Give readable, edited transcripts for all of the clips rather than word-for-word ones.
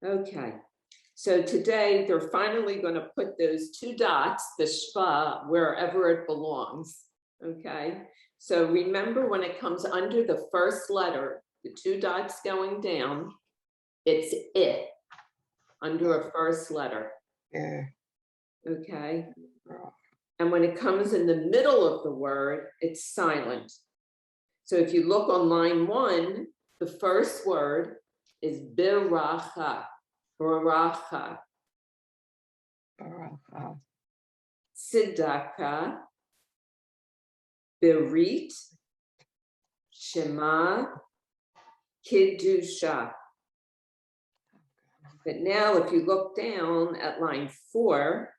Okay, so today they're finally going to put those two dots, the shva, wherever it belongs. Okay, so remember when it comes under the first letter, the two dots going down, it's it under a first letter. Yeah. Okay, and when it comes in the middle of the word, it's silent. So if you look on line 1, the first word is biracha, baracha, tzedakah, berit, shema, kiddusha. But now if you look down at line 4,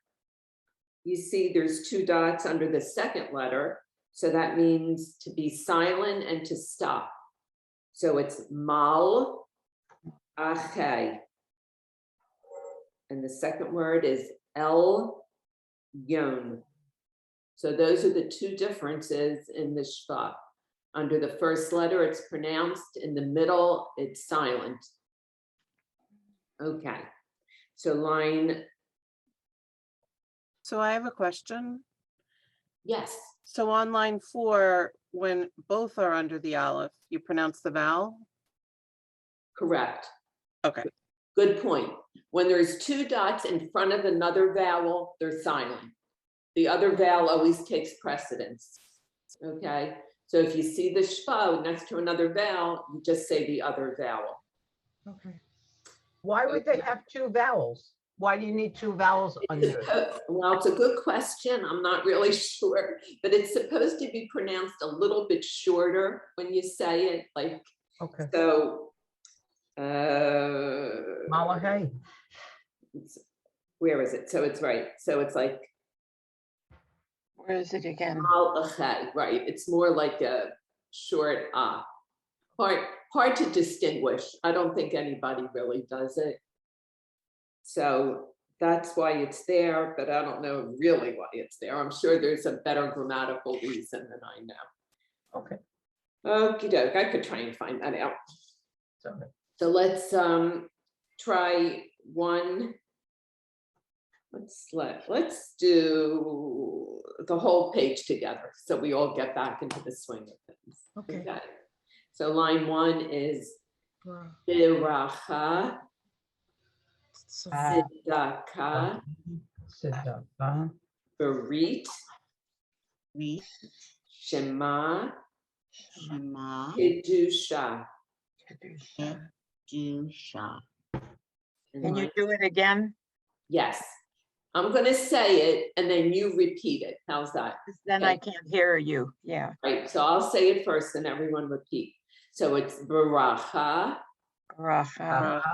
you see there's two dots under the second letter. So that means to be silent and to stop. So it's mal ache. And the second word is el yon. So those are the two differences in the shva. Under the first letter, it's pronounced. In the middle, it's silent. Okay. So line. So I have a question. Yes. So on line 4, when both are under the aleph, you pronounce the vowel? Correct. Okay. Good point. When there's two dots in front of another vowel, they're silent. The other vowel always takes precedence. Okay. So if you see the shva next to another vowel, you just say the other vowel. Okay. Why would they have two vowels? Why do you need two vowels under it? Well, it's a good question. I'm not really sure, but it's supposed to be pronounced a little bit shorter when you say it. Like, Okay. so, Malachi. where is it? So it's right. So it's like, Where is it again? right. It's more like a short hard to distinguish. I don't think anybody really does it. So that's why it's there, but I don't know really why it's there. I'm sure there's a better grammatical reason than I know. Okay. Okie doke, I could try and find that out. Okay. So let's try one. Let's do the whole page together so we all get back into the swing of things. Okay. So line 1 is biracha, tzedakah, berit, shema, kiddusha. Can you do it again? Yes. I'm going to say it and then you repeat it. How's that? Then okay. I can't hear you. Yeah. Right. So I'll say it first and everyone repeat. So it's baracha, tzedakah,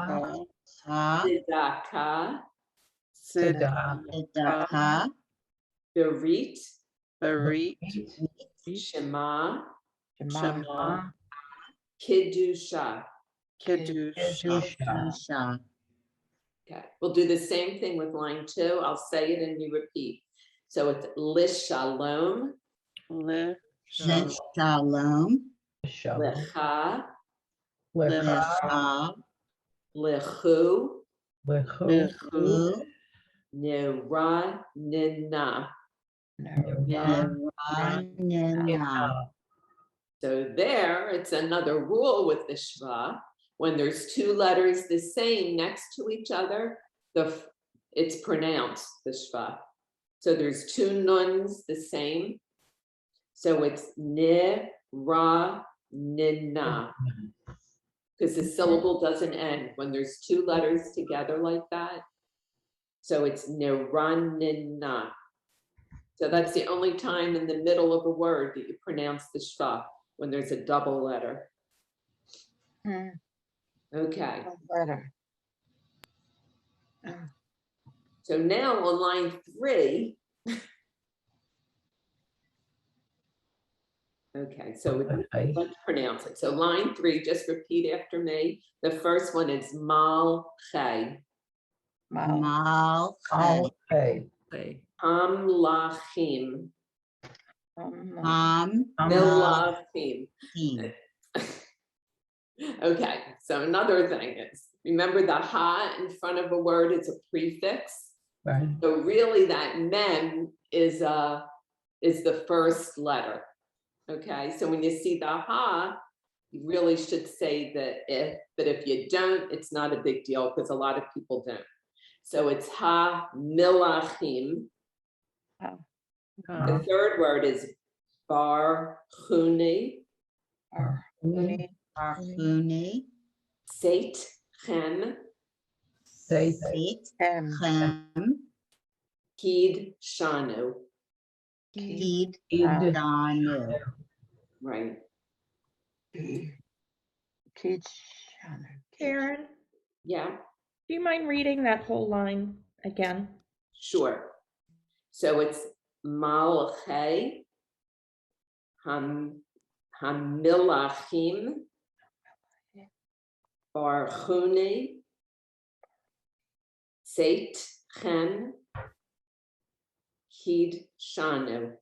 berit, shema, kiddusha. Okay, we'll do the same thing with line 2. I'll say it and you repeat. So it's lishalom, lecha, lechu, neranina. So there, it's another rule with the shva. When there's two letters the same next to each other, it's pronounced the shva. So there's two nuns the same. So it's ni, ra, nina. Because the syllable doesn't end when there's two letters together like that. So it's niranina. So that's the only time in the middle of a word that you pronounce the shva, when there's a double letter. Okay. So now on line 3. Okay, so let's pronounce it. So line 3, just repeat after me. The first one is malche. Hamlachim. Milachim. Okay, so another thing is remember the ha in front of a word is a prefix. Right. So really that mem is the first letter. Okay, so when you see the ha, you really should say the if, but if you don't, it's not a big deal because a lot of people don't. So it's ha milachim. The third word is bar chuni. Archuni, Seit chem. Say Chem, Kid shanu. Kid, id. Danu. Right. Sharon, Yeah, do you mind reading that whole line again? sure. So it's malchei hamilachim bar chuni seit chem kid shanu.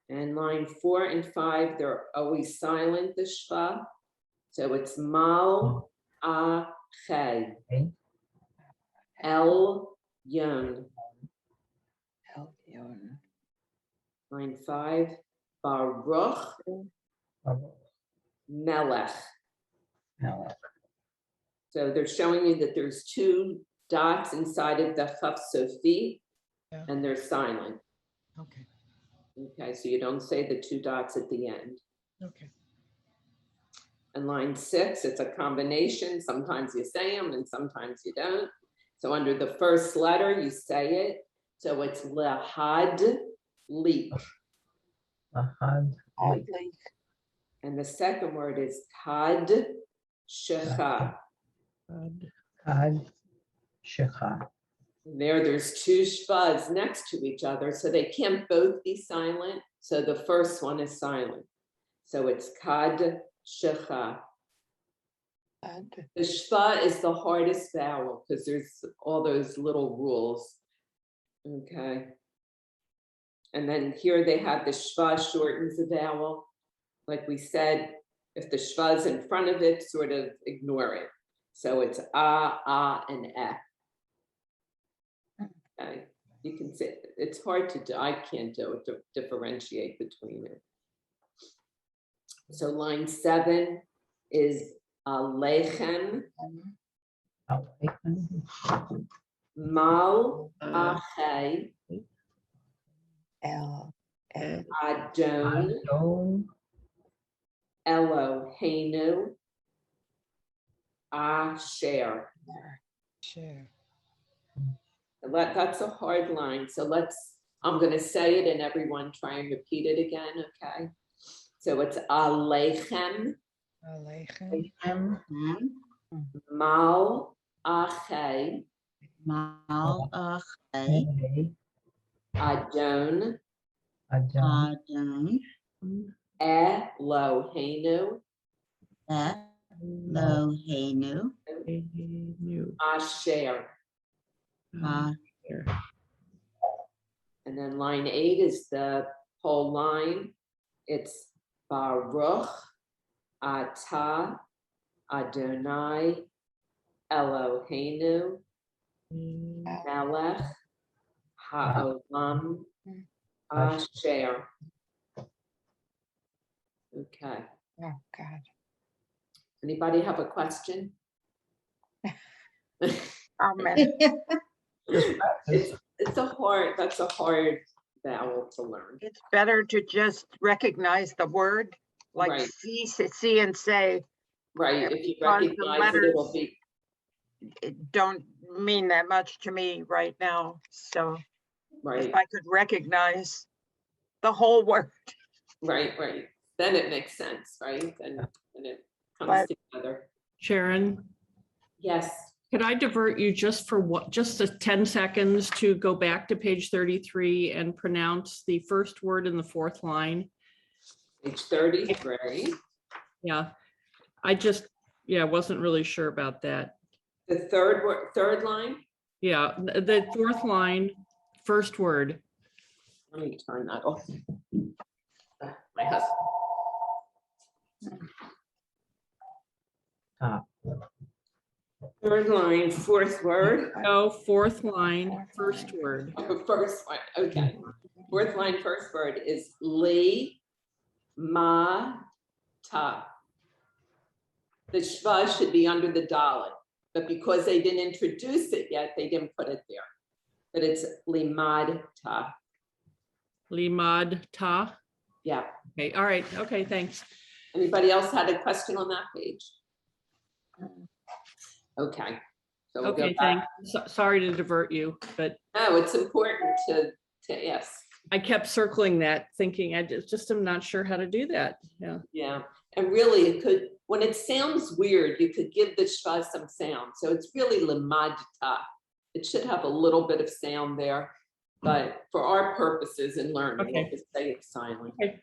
And line 4 and 5, they're always silent, the shva. So it's mal a chay. El yon. Line 5, Baruch Melech. So they're showing you that there's 2 dots inside of the Chaf Sofi, and they're silent. Okay. Okay, so you don't say the 2 dots at the end. Okay. And line 6, it's a combination. Sometimes you say them and sometimes you don't. So under the first letter, you say it. So it's lehad leak. And the second word is kad shecha. There's 2 shvas next to each other, so they can't both be silent. So the first one is silent. So it's kad shecha. The shva is the hardest vowel because there's all those little rules. Okay. And then here they have the shva shortens the vowel. Like we said, if the shva's in front of it, sort of ignore it. So it's and eh. Okay. You can say it's hard to do. I can't do it to differentiate between it. So line 7 is alechem mal achay adon Eloheinu asher. That's a hard line. So I'm going to say it and everyone try and repeat it again. Okay. So it's alechem mal achay Malachai, adon Adon, Eloheinu Eloheinu, asher. Asher. And then line 8 is the whole line. It's Baruch Atah Adonai Eloheinu Melech Ha'olam Asher. Okay. Oh, God. Anybody have a question? Amen. That's a hard vowel to learn. It's better to just recognize the word, like Right. see and say, Right, if you Because the recognize it, it'll letters- be, it don't mean that much to me right now. So right, if I could recognize the whole word. right. Then it makes sense, right? And it comes But- together. Sharon, Yes, could I divert you just for just 10 seconds to go back to page 33 and pronounce the first word in the 4th line? page 33. Yeah, wasn't really sure about that. The third line, Yeah, the 4th line, first word. let me turn that off. my husband. Third line, fourth word. No, fourth line, first word. First one, okay. Fourth line, first word is li, ma, ta. The shva should be under the dalet, but because they didn't introduce it yet, they didn't put it there. But it's limad ta. Limad ta. Yeah. Okay, all right. Okay, thanks. Anybody else had a question on that page? Okay. So we'll go Okay, back. thanks. Sorry to divert you, but No, it's important to ask. I kept circling that, thinking I just am not sure how to do that. Yeah. Yeah. And really, it could, when it sounds weird, you could give the shva some sound. So it's really limad ta. It should have a little bit of sound there, but for our purposes in learning, Okay. we'll just say it's silent. Okay.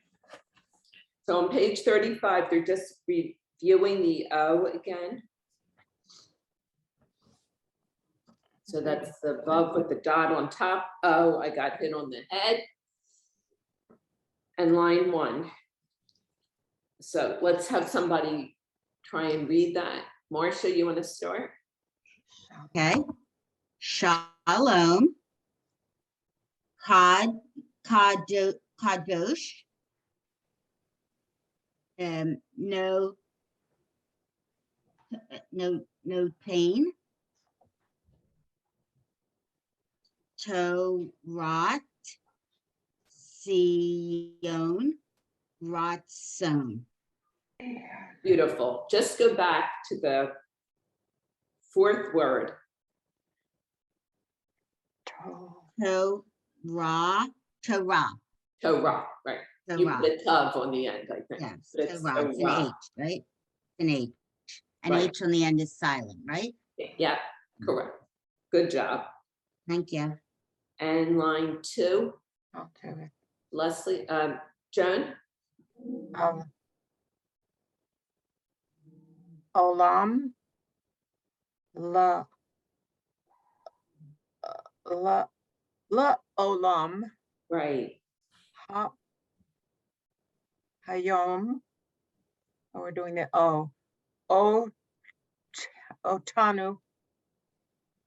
So on page 35, they're just reviewing the O again. So that's the vav with the dot on top. Oh, I got hit on the head. And line 1. So let's have somebody try and read that. Marcia, you want to start? Okay. Shalom. Kadosh. No pain. Torah. Sion. Ratzon. Beautiful. Just go back to the fourth word. Torah. Torah. Torah, right. You Torah. put a tav on the end, I think. Yes, But it's Torah. It's an Torah. H, right? An H. An Right. H on the end is silent, right? Yeah, correct. Good job. Thank you. And line 2, Okay. Leslie, Joan? Olam. La olam. Right. Hayom. Oh, we're doing the Otanu.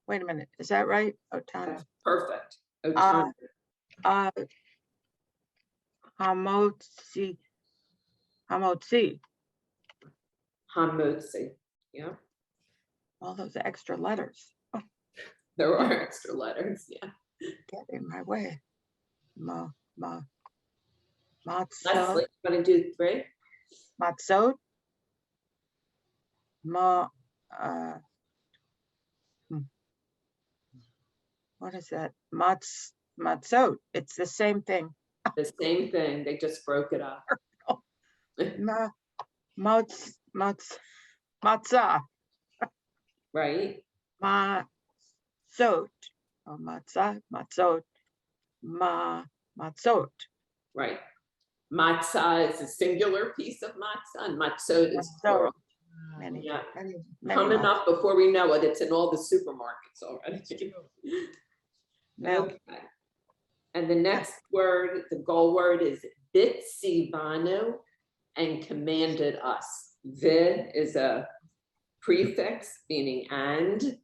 Wait a minute, is that right? Otanu. That's perfect. Uh, Otanu. Hamotzi. Hamotzi. Yeah, All those extra letters. there are extra letters. Yeah. Get in my way. Matzot. Leslie, you want to do 3? Matzot. What is that? Matzot. It's the same thing. The same thing. They just broke it up. Matzah. Right. Matzot. Oh, matzah. Matzot. Matzot. Right. Matzah is a singular piece of matzah, and matzot is Matzot. plural. Many, Yeah. many Coming matzot. up before we know it, it's in all the supermarkets already. Now, Okay. And the next word, the goal word is bitsivanu and commanded us. Vid is a prefix meaning and.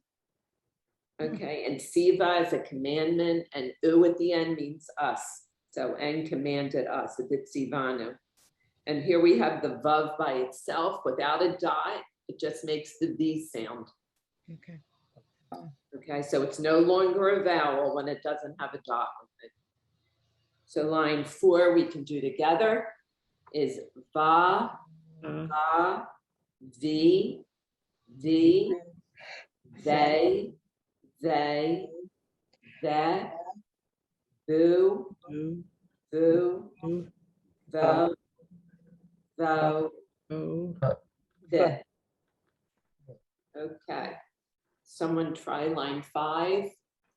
Okay, and siva is a commandment, and u at the end means us. So and commanded us, a bitsivanu. And here we have the vav by itself without a dot. It just makes the V sound. okay. Okay, so it's no longer a vowel when it doesn't have a dot with it. So line 4 we can do together is va, va, v, they, that, boo, boo, vo, that. Okay. Someone try line 5.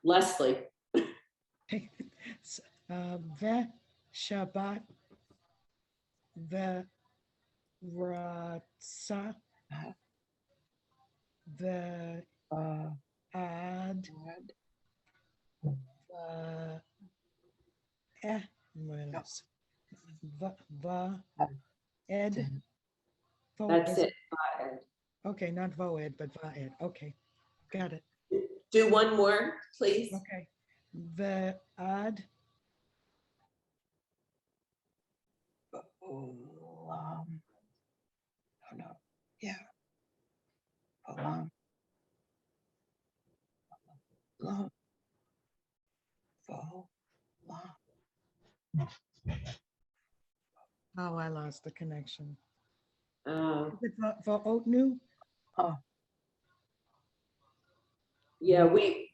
Leslie. Ve Shabbat Ve Ratsa Ve Ad What else? va, ed. That's is it. Va-ed. Okay, not voed, but vaed. Okay, got it. Do one more, please. Okay. Ve'ad, Oh no, yeah. Olam. Olam. Olam. oh, I lost the connection. Uh, Is it Vaotnu? Oh, yeah,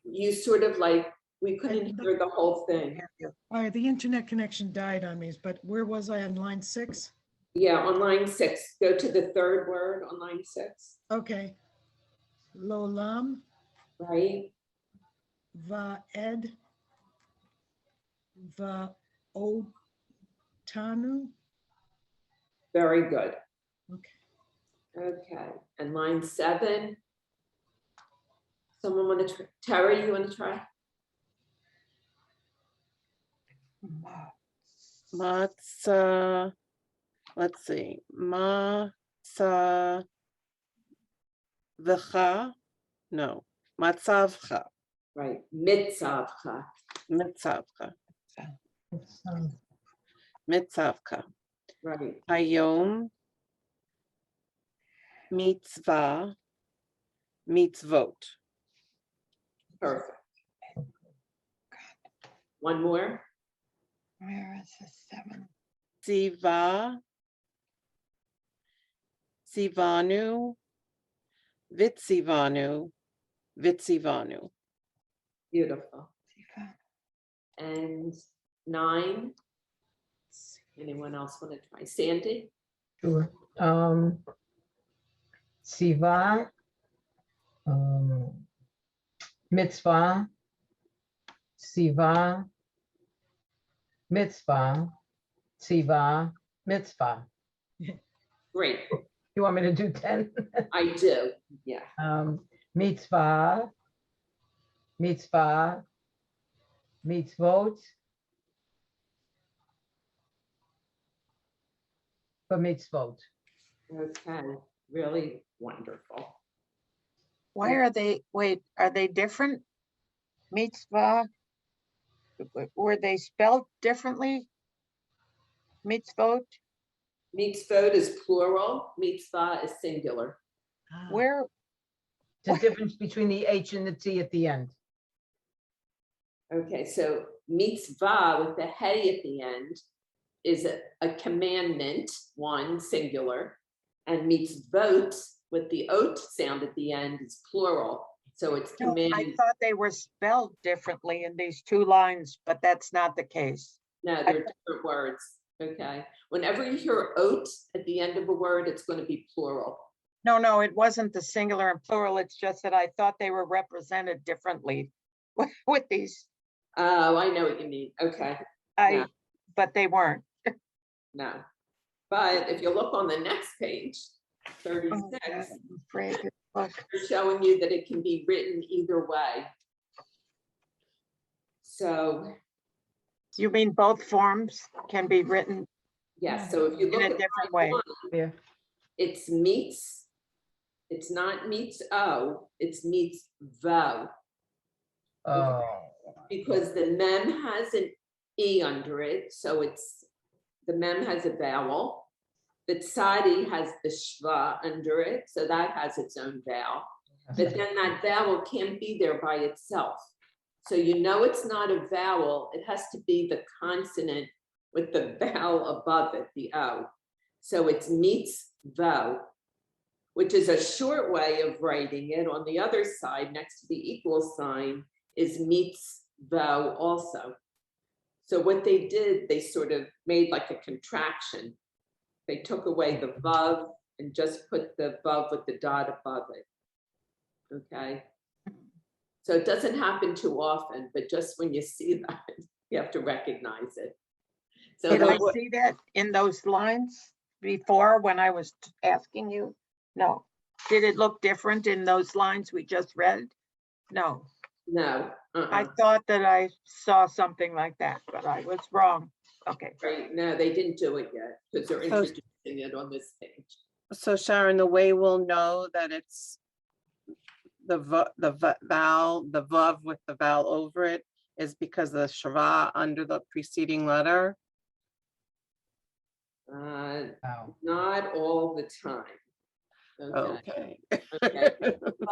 you sort of like, we couldn't hear the whole thing. All right, the internet connection died on me, but where was I on line 6? Yeah, on line 6, go to the third word on line 6, Okay. Lolam, right? Vaed, Vaotanu. Very good. Okay. Okay, and line 7. Someone want to try? Terry, you want to try? Matza, let's see, matzavcha, no, matzavcha, Right, mitzavcha. mitzavcha, mitzavcha. Right, Hayom, mitzvah, mitzvot. perfect. One more. where is the 7? Siva, Sivanu, Vitsivanu, Vitsivanu. Beautiful. And 9. Anyone else want to try? Sandy? Sure. Siva, mitzvah, siva, mitzvah, siva, mitzvah. Great, You want me to do 10? I do, yeah. Mitzvah, mitzvah, mitzvot, for mitzvot. Okay, really wonderful. Why are they, wait, are they different? Mitzvah? Were they spelled differently? Mitzvot? Mitzvot is plural, mitzvah is singular. Ah, Where, The difference between the H and the T at the end. Okay, so mitzvah with the hey at the end is a commandment, one singular, and mitzvot with the ot sound at the end is plural. So it's no, I commandment. thought they were spelled differently in these 2 lines, but that's not the case. No, they're different words. Okay. Whenever you hear ot at the end of a word, it's going to be plural. No, it wasn't the singular and plural. It's just that I thought they were represented differently with these. Oh, I know what you mean. Okay. Yeah. But they weren't. No. But if you look on the next page, 36, Oh, God, I'm afraid to look. they're showing you that it can be written either way. So, You mean both forms can be written yes, so if you look in a at different line way? 1, Yeah. it's meets, it's not meets o, it's meets vo, Oh. because the mem has an e under it, so it's, the mem has a vowel. The tzadi has the shva under it, so that has its own vowel. But then that vowel can't be there by itself. So you know it's not a vowel, it has to be the consonant with the vowel above it, the O. So it's meets vo, which is a short way of writing it. On the other side, next to the equal sign, is meets vo also. So what they did, they sort of made like a contraction. They took away the vav and just put the vav with the dot above it. Okay. So it doesn't happen too often, but just when you see that, you have to recognize it. So Did I the- see that in those lines before when I was asking you? No. Did it look different in those lines we just read? No. no, I thought that I saw something like that, but I was wrong. Okay, Right, no, they didn't do it yet, because they're So- introducing it on this page. So Sharon, the way we'll know that it's the vowel, the vav with the vowel over it is because of the shva under the preceding letter. Wow. Not all the time. Okay, Okay.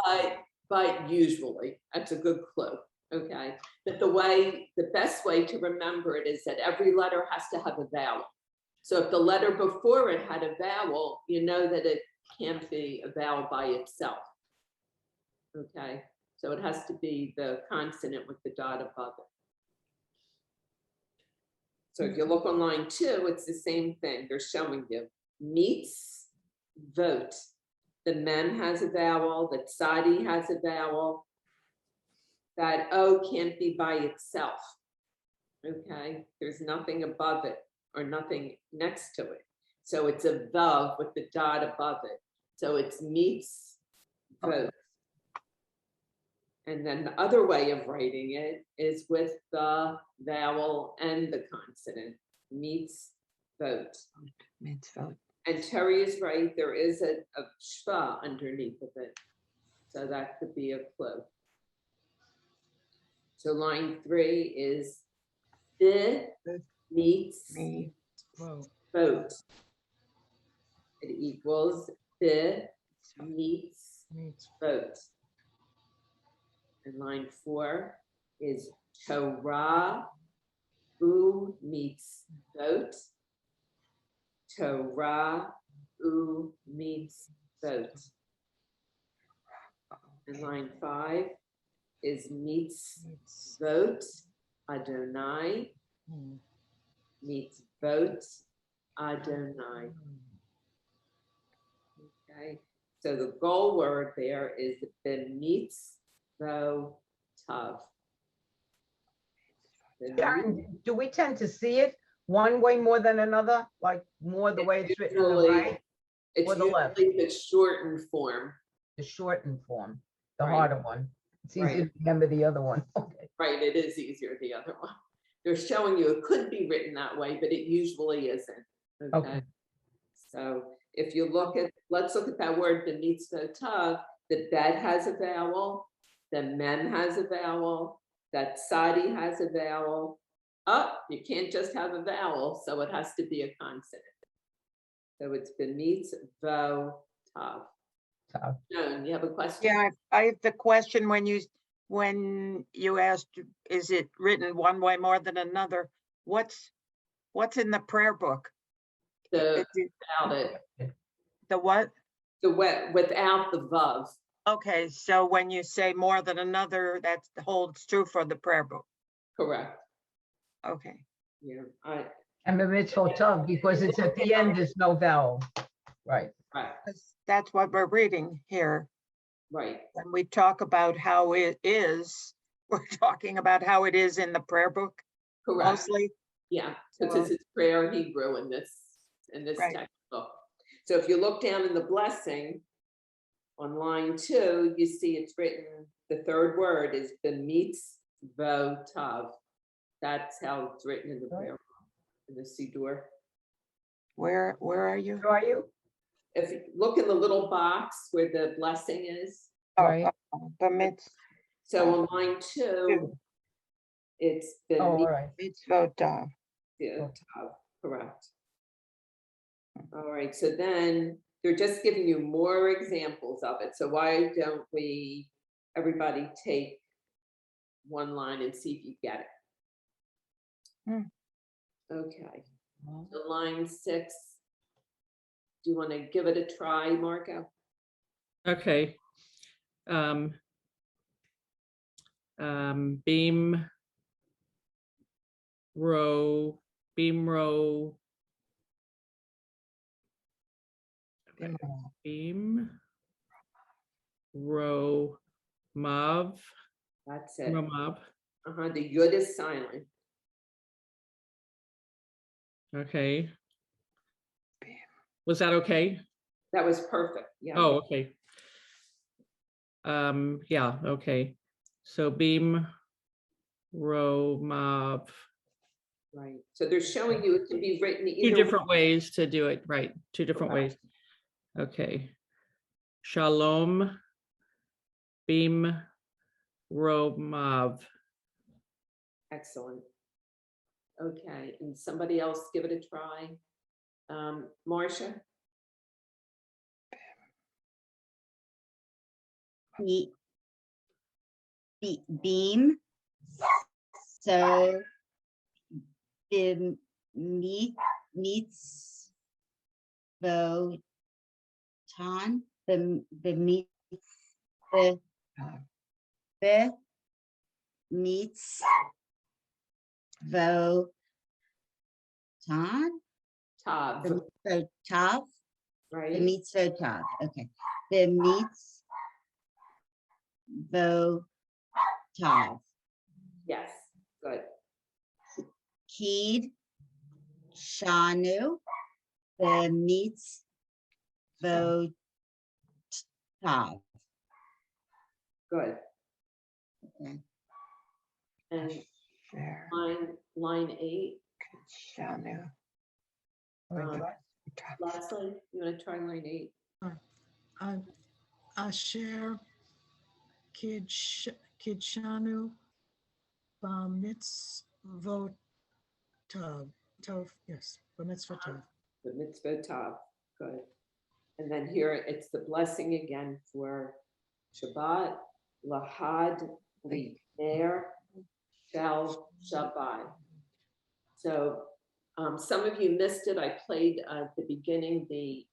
okay, but usually, that's a good clue, okay? But the best way to remember it is that every letter has to have a vowel. So if the letter before it had a vowel, you know that it can't be a vowel by itself. Okay, so it has to be the consonant with the dot above it. So if you look on line 2, it's the same thing. They're showing you meets, vote. The mem has a vowel, the tsadi has a vowel. That O can't be by itself. Okay, there's nothing above it or nothing next to it. So it's a vav with the dot above it. So it's meets, vote. And then the other way of writing it is with the vowel and the consonant, meets, vote. mitzvot. And Terry is right, there is a shva underneath of it. So that could be a clue. So line 3 is the meets Me, Whoa. vote. It equals the meets Meets. vote. And line 4 is Torah u meets vote. Torah u meets vote. And line 5 is meets Meets. vote. Adonai Hmm. meets vote. Adonai. Okay, so the goal word there is the meets vo tav. Sharon, do we tend to see it one way more than another? Like more the way it's written on the right, It's or the left? usually the shortened form, the shortened form, the Right. harder one? It's easier Right. to remember the other one. Okay. right? It is easier the other one. They're showing you it could be written that way, but it usually isn't. Okay. So if you look at, let's look at that word, the mitzvah tav, the bet has a vowel, the mem has a vowel, that sadi has a vowel. Oh, you can't just have a vowel, so it has to be a consonant. So it's b'mitzvo tav. Tav. Joan, you have a question? yeah, I have the question when you asked, is it written one way more than another? What's in the prayer book? The, Is it without it, the what? the without the vav. Okay, so when you say more than another, that holds true for the prayer book. Correct. Okay, Yeah, And the mitzvah tov, because it's at the end, there's no vowel. Right. right, that's what we're reading here. right. When we talk about how it is, we're talking about how it is in the prayer book Correct. mostly. Yeah, because it's prayer Hebrew in this Right. textbook. So if you look down in the blessing on line 2, you see it's written, the third word is b'mitzvo tav. That's how it's written in the prayer, in the Siddur. Where are you? Who are you? If you look in the little box where the blessing is, Right. Permits so on line 2, it's Oh, all right. mitzvot. tav, correct. All right, so then they're just giving you more examples of it. So why don't we, everybody take one line and see if you get it? Okay, so line 6. Do you want to give it a try, Marco? Okay. Beam row, beam row, beam row, mav, That's it. row mav. The yud is silent. Okay. Was that okay? That was perfect. Yeah. Oh, okay. Yeah, okay. So beam row mav Right, so they're showing you it can be written Two either. different ways to do it, right? Two different ways. Okay. Shalom, Bim, Romav. Excellent. Okay, and somebody else give it a try. Marcia? Beam. So meets photon. The meets photon. Tav, So top. The right? meets photon. Okay. The meets photon. Yes, good. Keyed Shanu. The meets photon. Good. Okay. And Share. line 8, Shanu. Leslie, you want to try line 8? Asher Kidshanu Bar Mitzvot Tov. Tov, yes, Bar Mitzvot Tov. The mitzvah tav, good. And then here it's the blessing again for Shabbat, Lahad, Ner, Shel, Shabbat. So some of you missed it. I played at the beginning the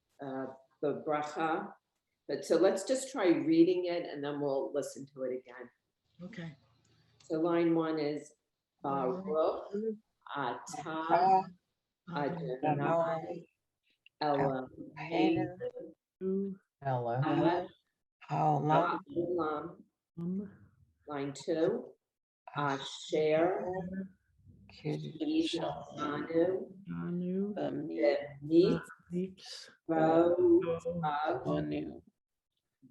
bracha. But so let's just try reading it and then we'll listen to it again. Okay. So line 1 is Baruch Atah Adonai Eloheinu Hello. How Olam. Line 2, Asher Anu Anu, Meets Av Anu,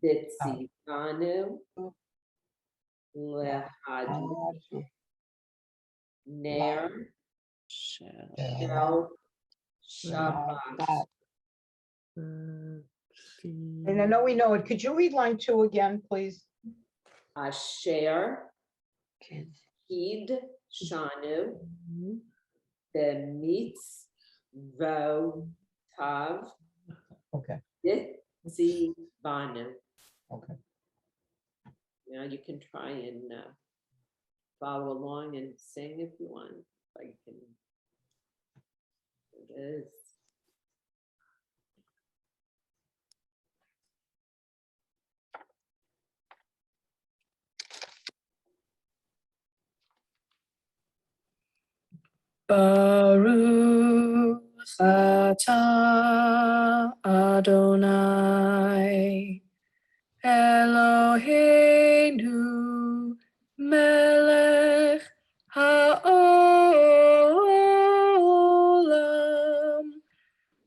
Bitzivanu Lehad Ner Shel, Shel Shabbat. And I know we know it. Could you read line 2 again, please? Asher Hid Shanu B'mitzvot Tav Okay. Bitzivanu. Okay. Now you can try and follow along and sing if you want. I can. It is. Baruch atah Adonai Eloheinu melech haolam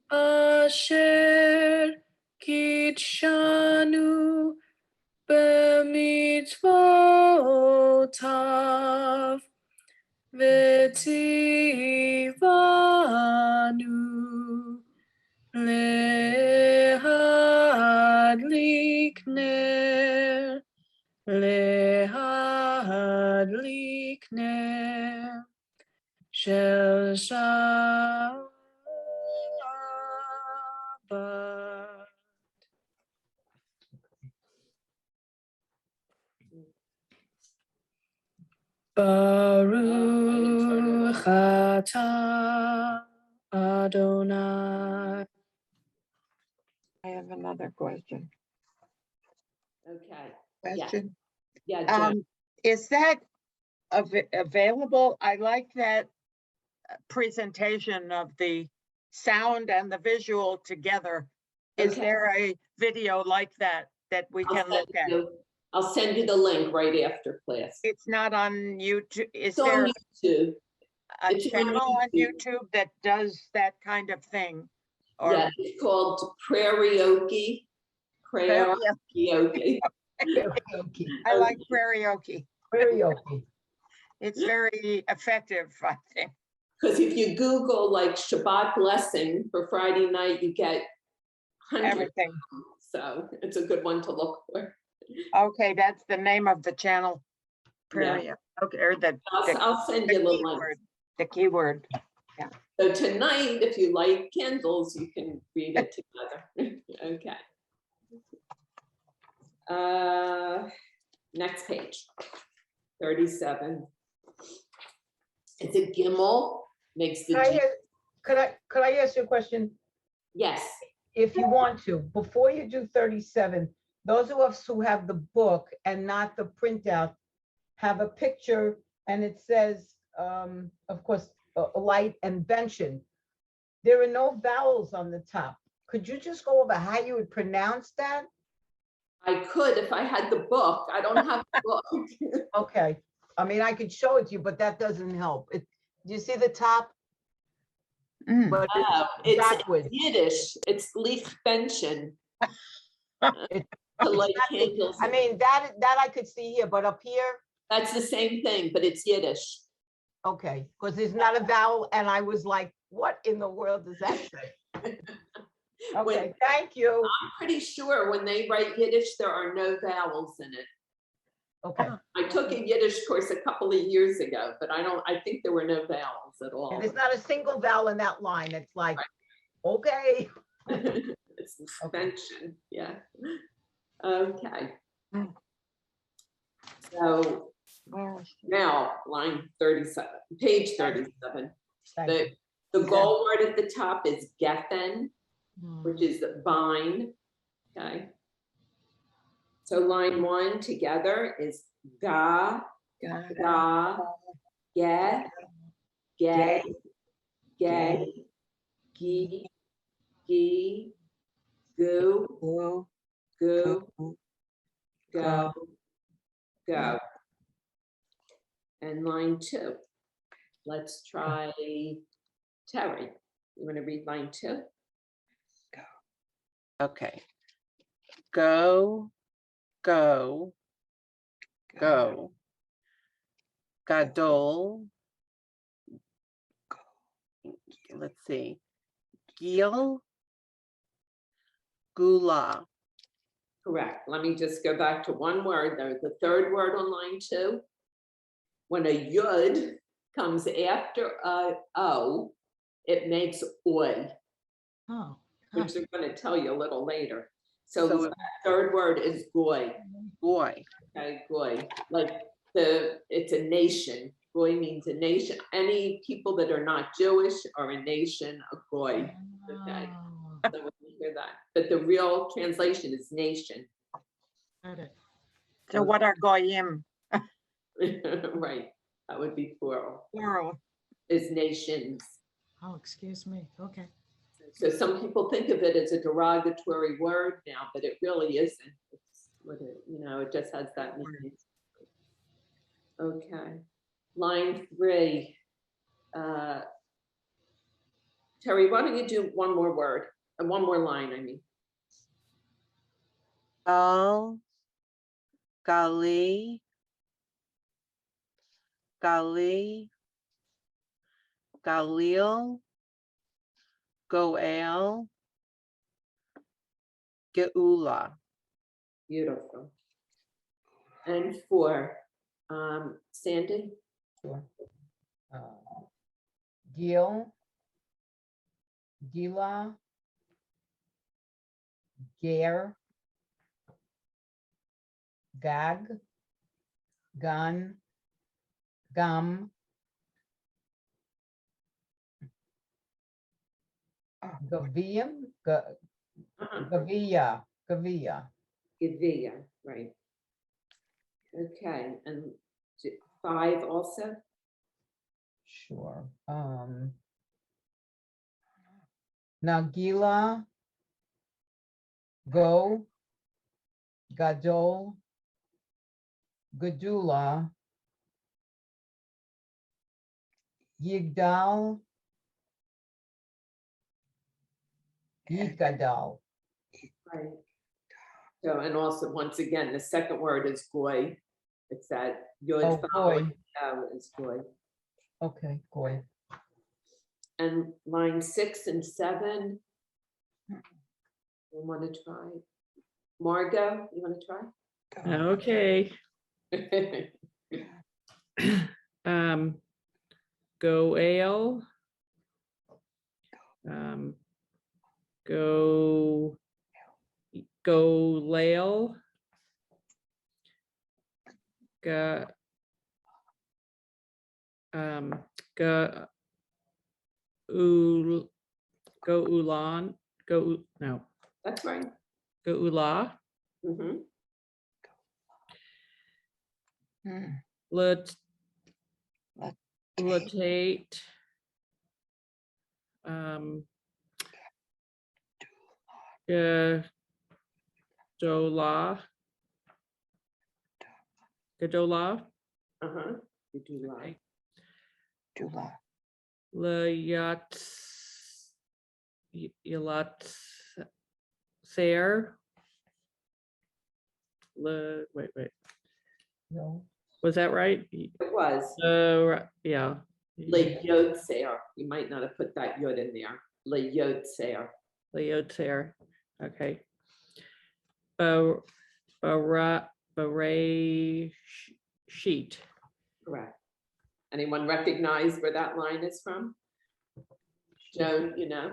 asher kitshanu b'mitzvotav v'tzivanu lehadlik ner shel Shabbat. Baruch atah Adonai. I have another question. Okay. Question. Yeah, Jen. Is that available? I like that presentation of the sound and the visual together. Is Okay. there a video like that we can look at? I'll send you the link right after class. It's not on YouTube. Is It's on there YouTube. a It's on channel on YouTube. YouTube that does that kind of thing? Or Yeah, it's called Prairioke. Prairioke. I like karaoke. Karaoke. It's very effective, I think. Because if you Google like Shabbat blessing for Friday night, you get hundreds. Everything. So it's a good one to look for. Okay, that's the name of the channel. Yeah. Period. Okay, or the I'll send you the link. keyword. The keyword. So tonight, if you light candles, you can read it together. Okay. Next page, 37. It's a gimel, makes the G. Could I ask you a question? Yes, If you want to, before you do 37, those of us who have the book and not the printout have a picture and it says, of course, light and bension. There are no vowels on the top. Could you just go over how you would pronounce that? I could if I had the book. I don't have the book. Okay, I mean, I could show it to you, but that doesn't help. Do you see the top? Mm. But It's backwards. Yiddish. It's Lichtbenchen. It- To light It's not- candles. I mean, that I could see here, but up here, That's the same thing, but it's Yiddish. okay, because there's not a vowel, and I was like, what in the world does that say? Okay, thank you. I'm pretty sure when they write Yiddish, there are no vowels in it. Okay, I took a Yiddish course a couple of years ago, but I think there were no vowels at all. and there's not a single vowel in that line. It's like, okay. It's suspension, yeah. Okay. Mm. So Where is it? now line 37, page 37. Thank you. The goal word at the top is Geffen, Hmm. which is the vine. Okay. So line 1 together is ga, Got it. ga, ge, ge, ge, gi, gi, goo, Go, goo, go, go, go. And line 2. Let's try Terry. You want to read line 2? Okay. Go, go, go. Gadol. Let's see. Gil. Gula. Correct. Let me just go back to one word there. The third word on line 2. When a yud comes after a o, it makes oy, Oh. which I'm going to tell you a little later. So So- the third word is goy. Boy. Okay, goy. Like it's a nation. Goy means a nation. Any people that are not Jewish are a nation of goy. Okay. Oh, So when you hear that, but the real translation is nation. got it. So what are goyim? Right. That would be plural. Plural. Is nations. Oh, excuse me. Okay. So some people think of it as a derogatory word now, but it really isn't. It's what it, it just has that meaning. Okay. Line 3. Terry, why don't you do one more word? One more line, I mean. Gal. Gali. Gali. Galil. Goel. Geula. Beautiful. And 4. Sandy? Sure. Gil, Gila, Ger, Gag, Gun, Gum, Gavium, Gavia, Gavia. Gavia, right. Okay, and 5 also? Sure. Nagila, Go, Gadol, Gadula, Yigdal, Yigadal. Right. So, and also, once again, the second word is goy. It's that yod Oh, following goy. is goy. Okay, Goy. And line 6 and 7. I want to try. Margot, you want to try? Okay. Go ale. Go lale. Go ulan. No. That's right. Go ula. Mhm. Hmm. Lat Latate. latate. Gadola. Gadola. Uh-huh. You do lie. Okay. Dula. Layat. Yalat. Sayer. Wait. No. Was that right? It was. Yeah. Le yod seir. You might not have put that yod in there. Le yod seir. Layot Sayer. Okay. Beret sheet. Correct. Anyone recognize where that line is from? Joan, you know?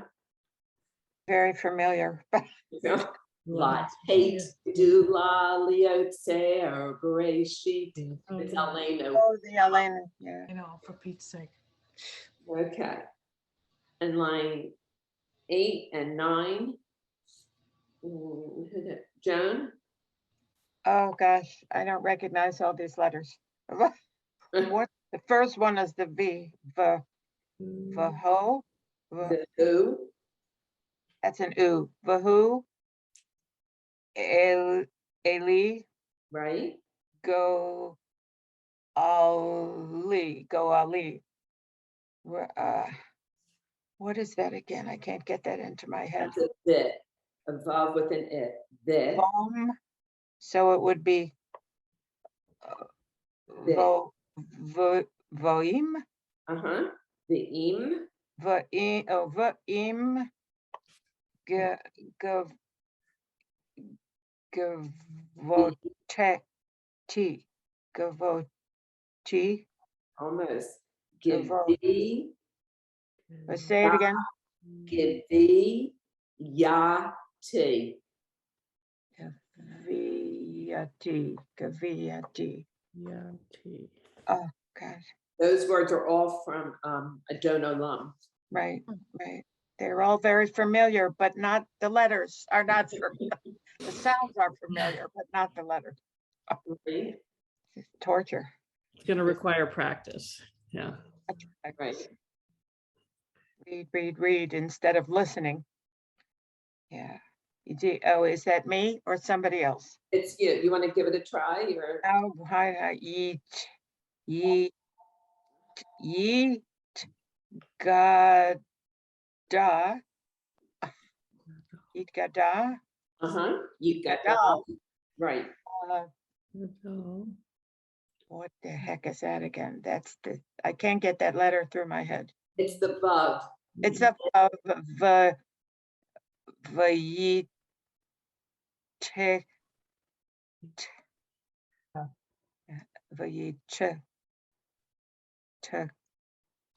Very familiar. La Tate, du la liot seir, beret sheet. It's Elena. Oh, the Elena, yeah. You know, for Pete's sake. Okay. And line 8 and 9. Joan? Oh, gosh, I don't recognize all these letters. What, the first one is the V, Vaho, The who? that's an U, Vahu, Eli, Right? Go Ali. What is that again? I can't get that into my head. That's a bit. A vav with an it. Bit. Vom, so it would be Bit. Voim, Uh-huh. The im. Vaim, Gavoti, Almost. Give Gavo- thee. let's say it again. Give thee. Ya ti. Gaviati. Yeah. Oh, God, Those words are all from Adon Olam. right. They're all very familiar, but not, the letters are not familiar. The sounds are familiar, but not the letters. Right? It's torture. It's going to require practice. Yeah. Right. Read instead of listening. Yeah. Oh, is that me or somebody else? It's you. You want to give it a try? Or Oh, hi, yeet, gada, yeet gada, uh-huh. You got Gadal. that. Right. What the heck is that again? I can't get that letter through my head. It's the vav. It's a vayit,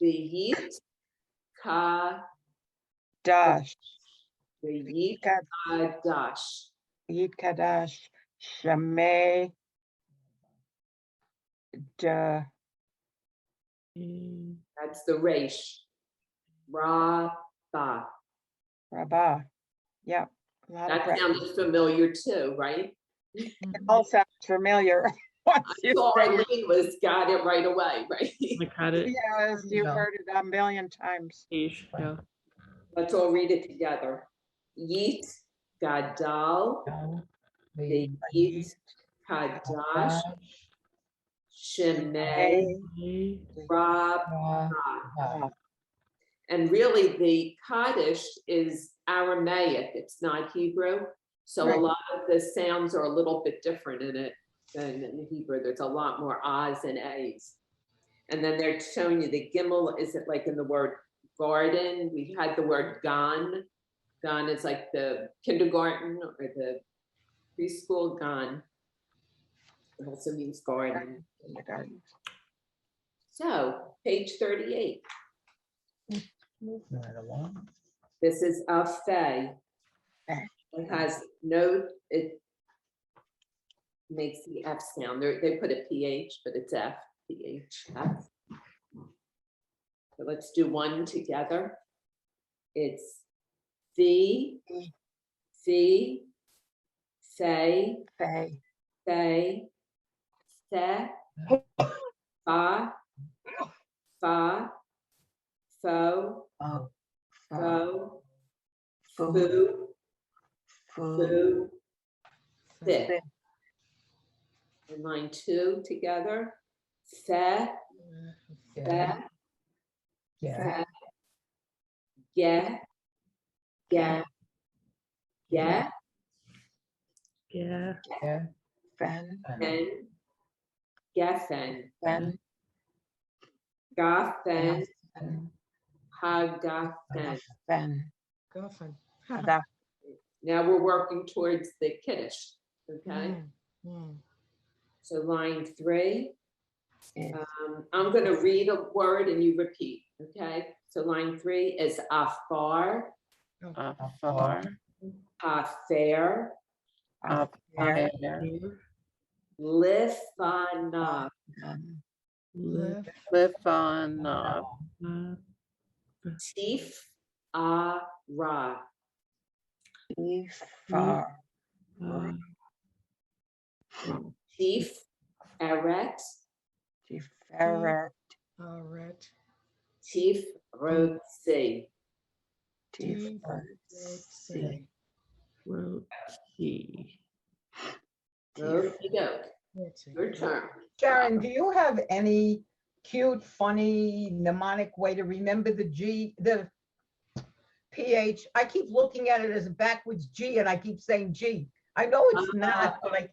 The yit ka dash, the yit dash. Yit Kadash, Shamay, Da, That's the resh. Ra ba. Rabah. Yep. A lot of That practice. sounded familiar too, right? It all sounds familiar. Once you I saw say it. Arlene was got it right away, right? I got it. Yes, you've Yeah. heard it a million times. Yeah. Let's all read it together. Yit gadal, the yit kadash, shemay rab. And really, the Kaddish is Aramaic, it's not Hebrew. So Right. a lot of the sounds are a little bit different in it than in Hebrew. There's a lot more ahs and a's. And then they're showing you the gimel, is it like in the word garden, we had the word gone. Gone is like the kindergarten or the preschool gone. It also means garden. Kindergarten. So, page 38. Moving right along. This is a fe. Fe. It has no, it makes the F sound. They put a PH, but it's F, PH, F. So let's do one together. It's fee, fee, say, Faye. say, se, fa, fa, fo, Oh. fo, Foo. foo, Foo. foo, fi. Fi. And line 2 together. Fe, Yeah, fe, yeah, fe, ge, ge, ge, Yeah. yeah. Fen. fen, gefen, Fen. gafen, Fen. hagafen. Fen. Goffin. Ada. Now we're working towards the Kiddush, okay? Mm. So line 3, Is I'm gonna read a word and you repeat, okay? So line 3 is afar, Afar, afair, afire, lifana, Lift. lifana, tif, ara, Ifar. tif, eret, Tiferet. All right. tif, rotsi. Tiferet. Wrote C. Okey-doke, Let's see. your turn. Sharon, do you have any cute, funny mnemonic way to remember the G, the PH? I keep looking at it as a backwards G and I keep saying G. I know it's not, but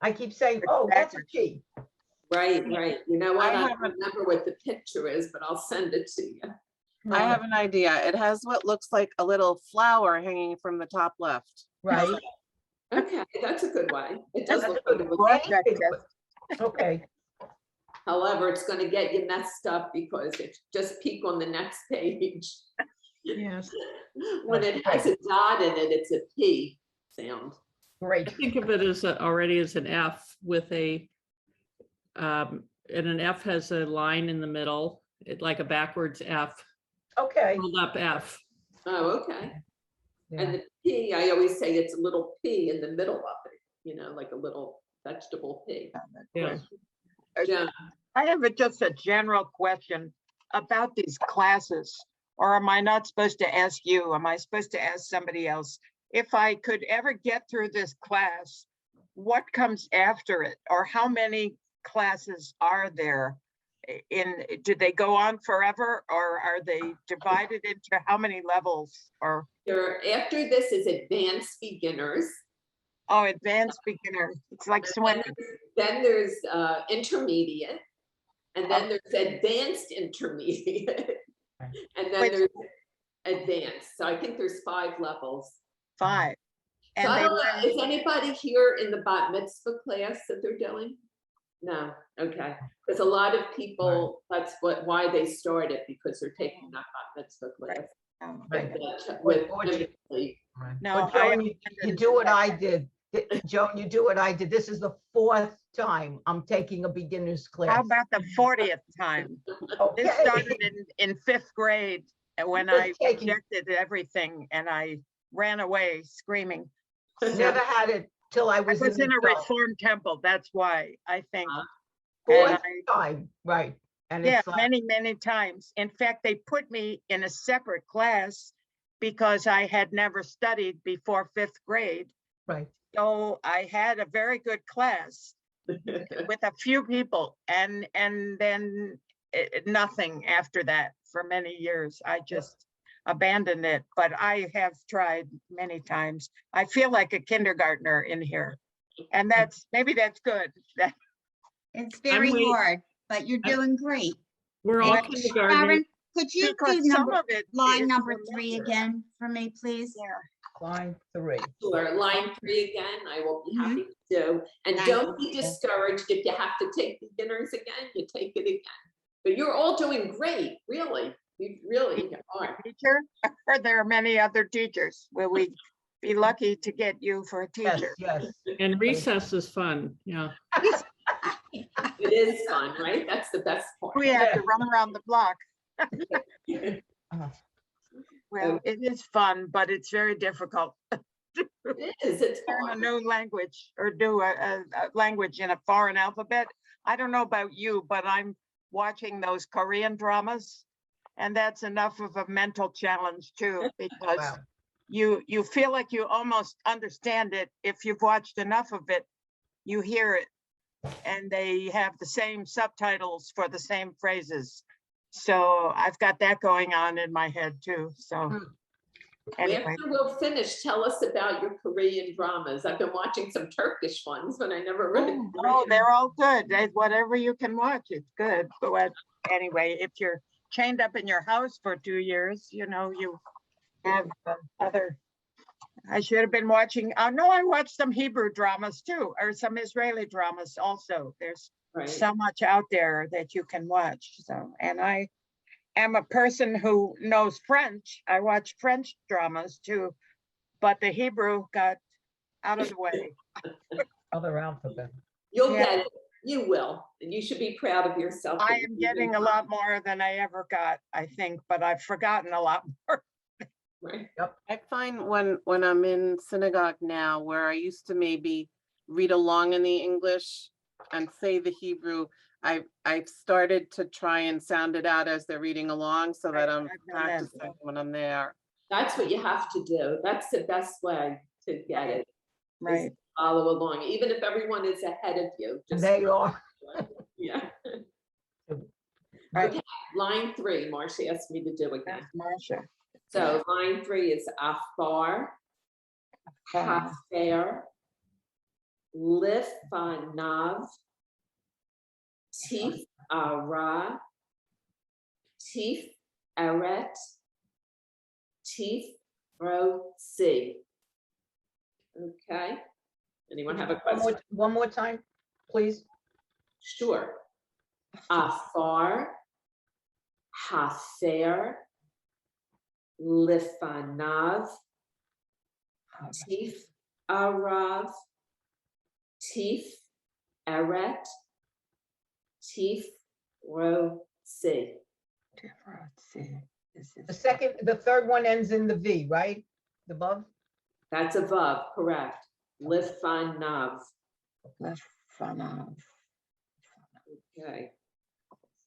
I keep saying, oh, that's a G. Right, right. You know what? I I don't haven't- remember what the picture is, but I'll send it to you. I have an idea. It has what looks like a little flower hanging from the top left. Right? Okay, that's a good way. It does That's look a like good it would one. be. Anything, but- Okay, However, it's gonna get you messed up because if just peek on the next page. Yes. When it has a dot in it, it's a P sound. great. Think of it as already as an F with a, and an F has a line in the middle, like a backwards F, Okay. rolled up F. Oh, okay. Yeah. And the P, I always say it's a little P in the middle of it, you know, like a little vegetable P. Yeah. Joan, I have just a general question about these classes, or am I not supposed to ask you? Am I supposed to ask somebody else? If I could ever get through this class, what comes after it? Or how many classes are there? Do they go on forever, or are they divided into how many levels? Or, after this is advanced beginners. oh, advanced beginner, it's like swimming. Then there's intermediate, and then there's advanced intermediate, and then Wait. there's advanced. So I think there's 5 levels. 5. So And I they don't know, learn, is anybody here in the bat mitzvah class that they're doing? No, okay, because a lot of people, that's why they started, because they're taking that bat mitzvah class. Right. With Or you- Timothy. no, But Joan, you do what I did. Joan, you do what I did. This is the 4th time I'm taking a beginner's class. how about the 40th time? This Okay. started in 5th grade when Just I taking- rejected everything and I ran away screaming. Never had it till I I was was in an a adult. reform temple, that's why, I think. Fourth And time, right. And Yeah, it's like, many, many times. In fact, they put me in a separate class because I had never studied before 5th grade. right. So I had a very good class with a few people and then nothing after that for many years. I just abandoned it, but I have tried many times. I feel like a kindergartner in here. And maybe that's good. It's very wait- hard, but you're I'm- doing great. We're all And kindergartners. Sharon, Could you because do some number, of it. line is number 3 familiar. again for me, please? Yeah. Line 3. Sure, line 3 again, I will be happy to do. And Thank don't be you. discouraged if you have to take beginners again, you take it again. But you're all doing great, really. You really are. Teacher, or there are many other teachers. Will we be lucky to get you for a Yes, teacher? yes. And recess is fun, yeah. It is fun, right? That's the best part. We have to Yeah. run around the block. Uh-huh. Well, it is fun, but it's very difficult. It is, it's Learn a hard. new language or do a language in a foreign alphabet. I don't know about you, but I'm watching those Korean dramas. And that's enough of a mental challenge too, because Wow. you feel like you almost understand it. If you've watched enough of it, you hear it. And they have the same subtitles for the same phrases. So I've got that going on in my head too, so. Anyway, After we'll finish, tell us about your Korean dramas. I've been watching some Turkish ones, but I never read. oh, they're all good. Whatever you can watch, it's good. But anyway, if you're chained up in your house for 2 years, you know, you have other. I should have been watching, no, I watched some Hebrew dramas too, or some Israeli dramas also. There's Right. so much out there that you can watch. So, and I am a person who knows French. I watch French dramas too, but the Hebrew got out of the way. Other alphabet. You'll Yeah. get it. You will. And you should be proud of yourself. that I you am do getting a it. lot more than I ever got, I think, but I've forgotten a lot more. Right. I find when I'm in synagogue now, where I used to maybe read along in the English and say the Hebrew, I've started to try and sound it out as they're reading along so that I'm I've done that. practicing when I'm there. That's what you have to do. That's the best way to get it. is Right. Follow along, even if everyone is ahead of you. Just They are. yeah. Right. Okay, line 3, Marcia asked me to do again. That's Marcia. So line 3 is afar, hafer, lifanav, tif ara, tif eret, tif rotsi. Okay, anyone have a question? One more time, please. Sure. Afar, hafer, lifanav, tif arav, tif eret, tif rotsi. The third one ends in the V, right? The above? That's above, correct. Lifanav. Okay.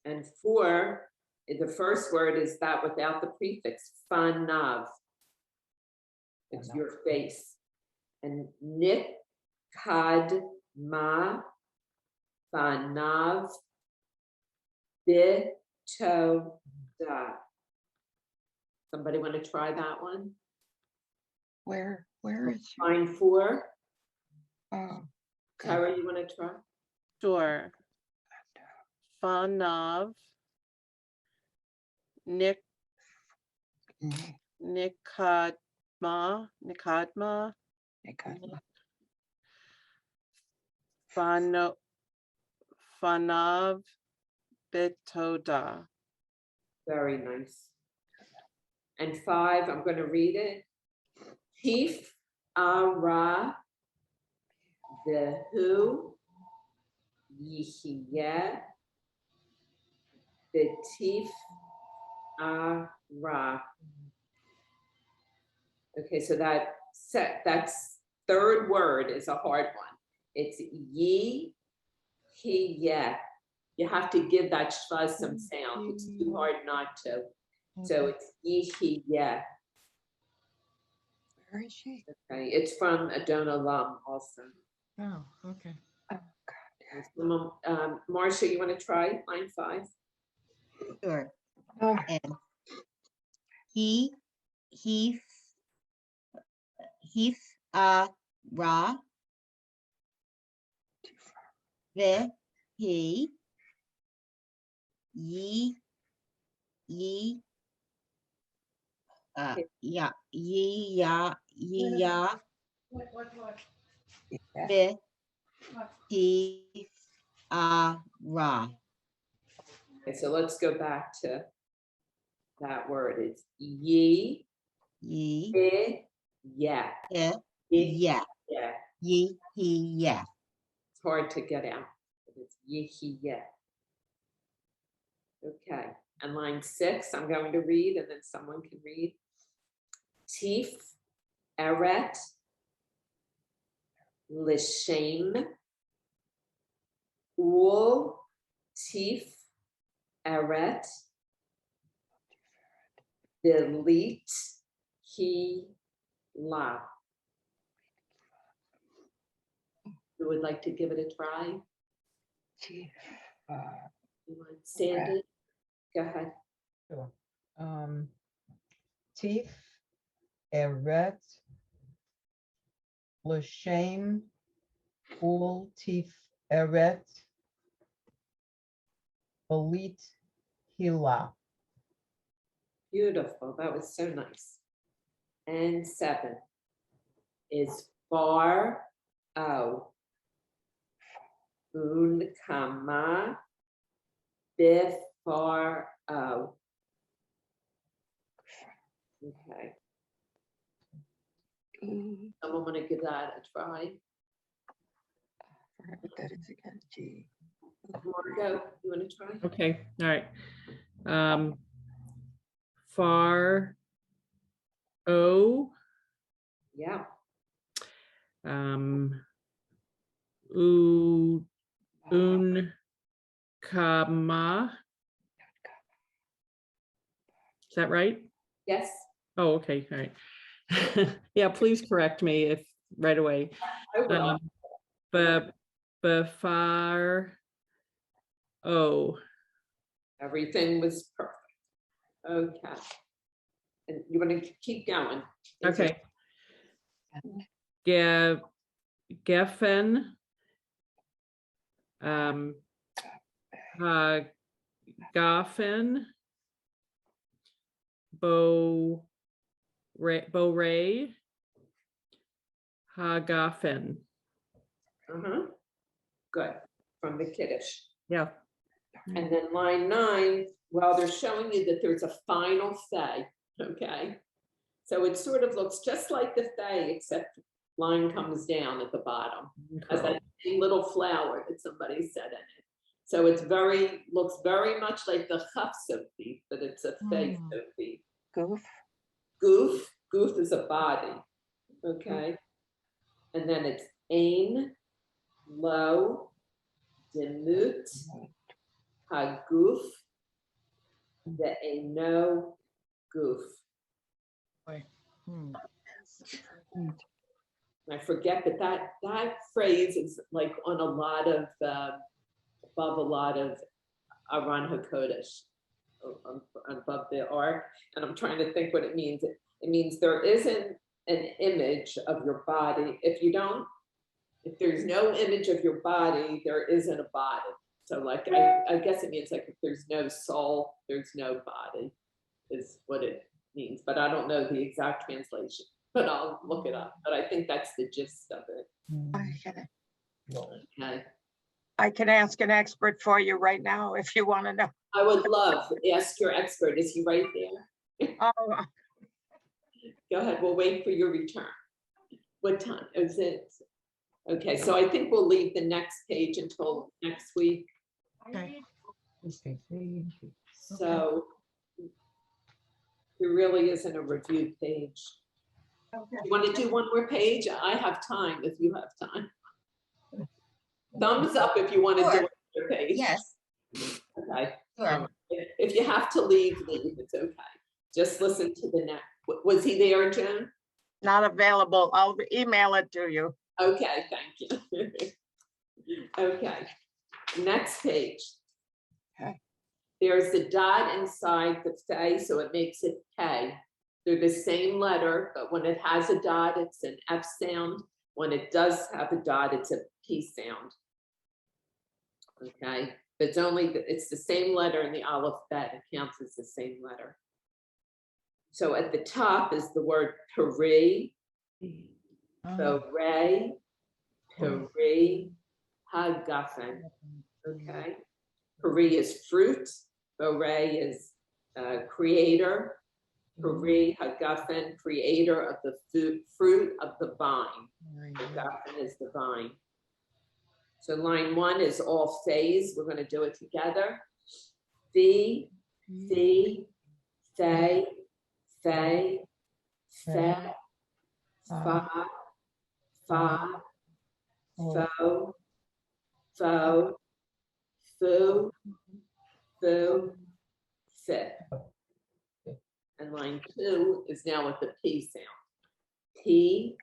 And 4, the first word is that without the prefix, fanav. It's your face. And nikadma, fanav, bitoda. Somebody want to try that one? Where is? Line 4. Oh, Tara, you want to try? Sure. Fanav, Nikadma, Fanav, Bitoda. Very nice. And 5, I'm going to read it. Tif ara vehu yihye betif ara. Okay, so that's third word is a hard one. It's ye, he, yeah. You have to give that shva some sound. It's too hard not to. So it's ye, he, yeah. where is she? Okay, it's from Adon Olam also. Oh, okay. Marcia, you want to try line 5? Sure. Oh. And he, ra, ve, he, ye, Ye. Yeah, ye, ya, ye, ya, be, he, ra. Okay, so let's go back to that word. It's ye, Ye, yeah, he, yeah. yeah, ye, he, yeah. It's hard to get out. But it's ye, yeah. Okay, and line 6, I'm going to read, and then someone can read. Tif, eret, l'shem, ul, tif, eret, delete, he, la. Who would like to give it a try? You want Sandy? Go ahead. Sure. Tif, eret, l'shem, ul, tif, eret, belit, hila. Beautiful. That was so nice. And 7 is far, o. Un, kama, befar, o. Okay. Someone want to give that a try? That is again, G. Margo, you want to try? Okay, all right. Far O, Yeah. un kama. Is that right? Yes. Oh, okay, all right. Yeah, please correct me if right away. I will. Befar O. Everything was perfect. Okay. And you want to keep going? Is Okay. Geffen. Gaffen. Ray. Hagafen. Good. From the Kiddush. Yeah. And then line 9, well, they're showing you that there's a final say, okay? So it sort of looks just like the Fae, except line comes down at the bottom as that little flower that somebody said in it. So it's looks very much like the Chaf Sophie, but it's a Fae Sophie. Goof. Goof is a body, okay? And then it's Ein, Lo, Demut, Haguf, the Eino Goof. I forget, but that phrase is like on a lot of above a lot of Aron HaKodesh, above the ark, and I'm trying to think what it means. It means there isn't an image of your body. If there's no image of your body, there isn't a body. So like, I guess it means like if there's no soul, there's no body, is what it means. But I don't know the exact translation, but I'll look it up. But I think that's the gist of it. Okay. I can ask an expert for you right now if you want to know. I would love to ask your expert. Is he right there? Oh, Go ahead. We'll wait for your return. What time is it? Okay, so I think we'll leave the next page until next week. Okay. So there really isn't a review page. You want to do one more page? I have time if you have time. Thumbs up if you want to do another page. Yes, Okay. sure. If you have to leave, it's okay. Just listen to the next. Was he there, Joan? not available. I'll email it to you. Okay, thank you. Okay, next page. Okay. There's the dot inside the Fae, so it makes it K. They're the same letter, but when it has a dot, it's an F sound. When it does have a dot, it's a P sound. Okay, It's only, it's the same letter in the alphabet. It counts as the same letter. So at the top is the word peri, Bore, Peri, Hagafen. Okay. Peri is fruit. Bore is creator. Peri Hagafen, creator of the fruit of the vine. Hagafen is the vine. So line 1 is all phase. We're going to do it together. Thi, thi, thay, thay, fe, fa, fa, fo, fo, fu, fu, fi. And line 2 is now with the P sound. P,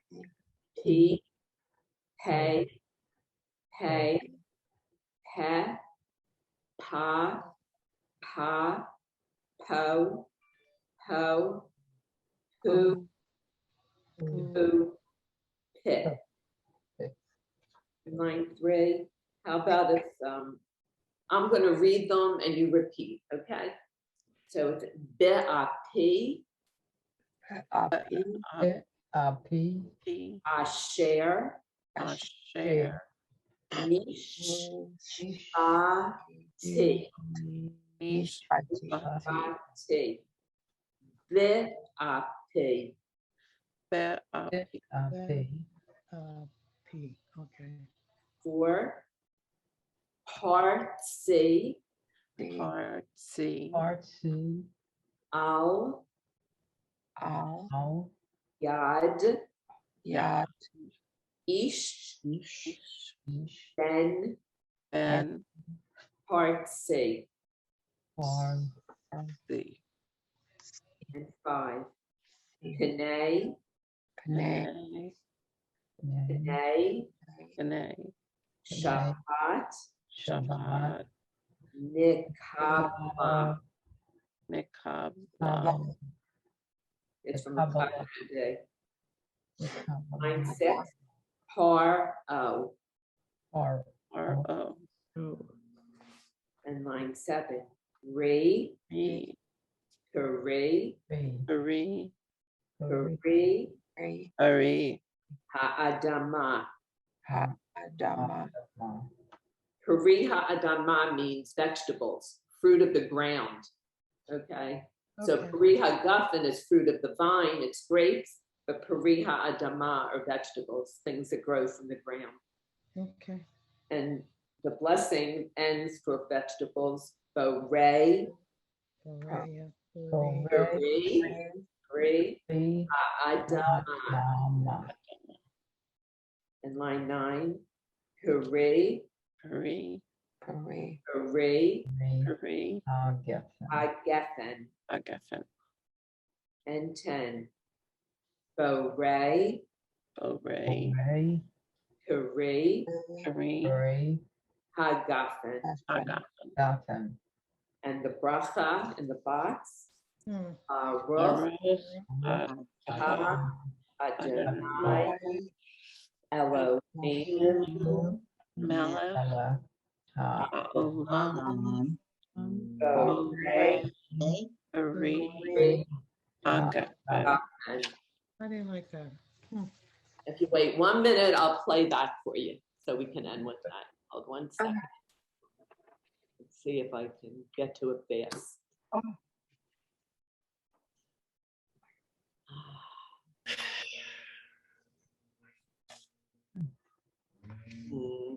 P, hey, hey, he, pa, pa, po, ho, who, pit. Line 3, how about if I'm going to read them and you repeat, okay? So it's B-A-P, P, Asher, share, Nish, A-T, niche, A-T, B-A-P, P, okay. 4, Part C, part C, Al, Yad, Yeah. Ish, Ben, and Part C, C, and 5, Panay, Panay, Panay, Panay, Shabbat, Shabbat, Nikaba. Nikab, It's from the Kabbalah day. Line 6, Par O, R-O, and line 7, Re, Re, Peri, Ari, Peri, Ari, Ha'adama. Adama. Peri Ha'adama means vegetables, fruit of the ground. Okay. So Okay. Peri Hagafen is fruit of the vine, it's grapes, but Peri Ha'adama are vegetables, things that grow from the ground. Okay. And the blessing ends for vegetables, Bore, Peri, Ha'adama. And line 9, Peri, Ari, Peri, Peri, Ari, Ha'gefen. Agafen, And 10, Bore, Bore, Peri, Ari, Ha'gafen. Agafen, And the bracha in the box, Hmm. Ruch, Baruch, Adonai, Elohim, Melech, Olam, Bore, Ari, Agafen. I didn't like that. If you wait 1 minute, I'll play that for you so we can end with that. Hold 1 second. Let's see if I can get to it fast. Hmm.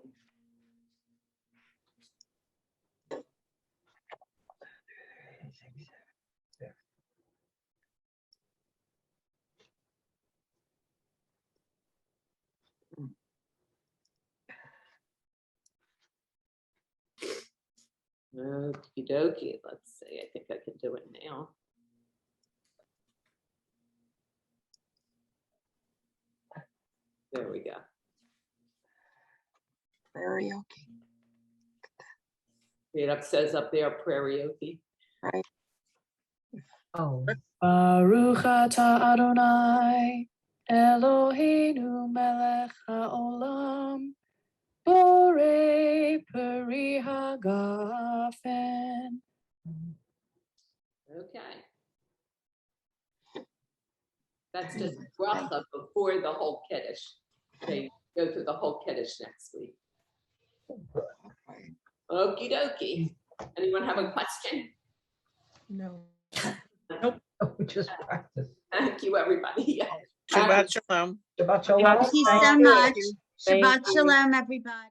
Okie dokie, let's see, I think I can do it now. There we go. karaoke. It up says up there, karaoke. Baruch atah Adonai, Eloheinu melech haolam, borei peri hagadol. That's just bracha before the whole Kiddush. They go through the whole Kiddush next week. Okie dokie. Anyone have a question? No. We just practice. Thank you, everybody. Shabbat shalom. Shabbat shalom. Thank you so Thank you. much. Thank Shabbat you. shalom, everybody.